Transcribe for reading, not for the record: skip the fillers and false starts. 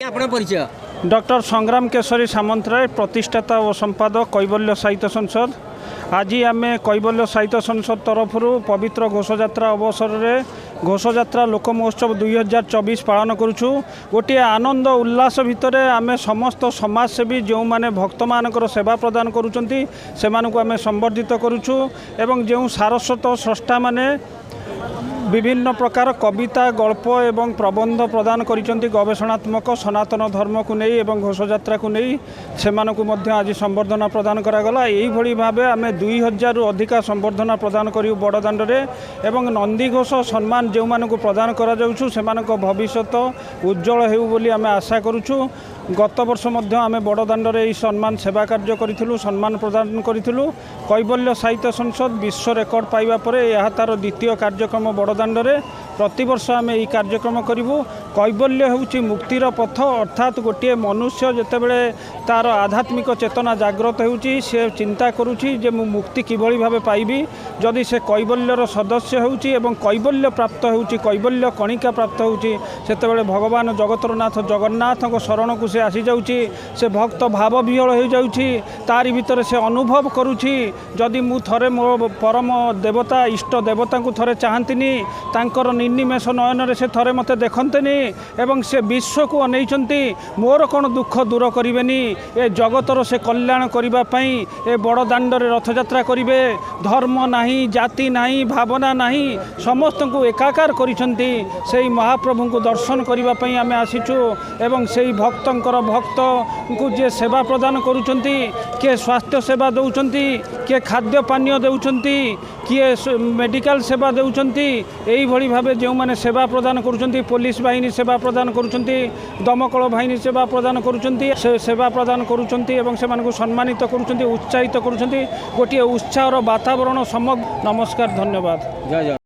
आपन परिचय डॉक्टर संग्राम केशरी सामंतराय प्रतिष्ठाता और संपादक कैवल्य साहित्य संसद। आज आम कैवल्य साहित्य संसद तरफ पवित्र घोषयात्रा अवसर में घोषयात्रा लोक महोत्सव 2024 पालन करुछु। गोटे आनंद उल्लास भितर आम समस्त समाजसेवी जो मैंने भक्त मानकर सेवा प्रदान करुचंती सेमानकु आम संबर्धित करुछु एवं जो सारस्वत स्रष्टा माने विभिन्न प्रकार कविता गल्प एवं प्रबंध प्रदान करिसेंती गवेषणात्मक सनातन धर्म को नहीं एवं घोषयात्रा को नहीं सेमानकु मध्य आज संबर्धना प्रदान करागला। यही भली भाबे आमे 2000 रु अधिका संबर्धना प्रदान करियो बड़दाण्ड रे एवं नंदीघोष सम्मान जो मानकु प्रदान करा जाउछु सेमानक भविष्यत उज्जवल हेउ बोली आमे आशा करूछु। गत वर्ष मध्य आमे बड़दाण्ड रे ई सम्मान सेवा कार्य करिथिलु सम्मान प्रदान करिथिलु। कैवल्य साहित्य संसद विश्व रेकर्ड पाइबा परे यह तार द्वितीय कार्यक्रम बड़दाण्ड रे प्रति वर्ष आमे ई कार्यक्रम करिवु। कैवल्य होउची मुक्तिर पथ अर्थात गोटे मनुष्य जेतेबेले तार आध्यात्मिक चेतना जागृत होउची से चिंता करूची जे मु मुक्ति किभली भाबे पाइबी जदि से कैवल्यर सदस्य होउची एवं कैवल्य प्राप्त होउची कैवल्य कणिका प्राप्त होउची सेतेबेले भगवान जगतरनाथ जगन्नाथ शरण को से आसी जाउची से भक्त भाव विहल हो जाउची तारी भीतर से अनुभव करूची जदि मु थरे मो परम देवता इष्ट देवता को थरे चाहंतिनी तांकर निर्निमेष नयन रे से थरे मते देखंतनी एवं से विश्व को अनैचंती मोर कौन दुख दूर करिवेनी ए जगतर से कल्याण करिबा पई ए बड़ दाण्ड रे रथयात्रा करिवे। धर्म नाही जाति नाही भावना नाही समस्त को एकाकार करिसंती सेही महाप्रभु को दर्शन करिबा पई आमे आसीछु एवं सेही भक्तंकर भक्त को जे सेवा प्रदान करुचंती किए स्वास्थ्य सेवा दउचंती किए खाद्य पानीय दउचंती किए मेडिकल सेवा दउचंती एही भली भाबे जो माने सेवा प्रदान करुचंती पुलिस बाहिनी सेवा प्रदान करुचंती दमकल बाहिनी सेवा प्रदान करुचंती से सेवा प्रदान करुचंती एवं से मानको सम्मानित करुचंती उत्साहित करुचंती गोटे उत्साहर वातावरण समग्र। नमस्कार धन्यवाद जय जय।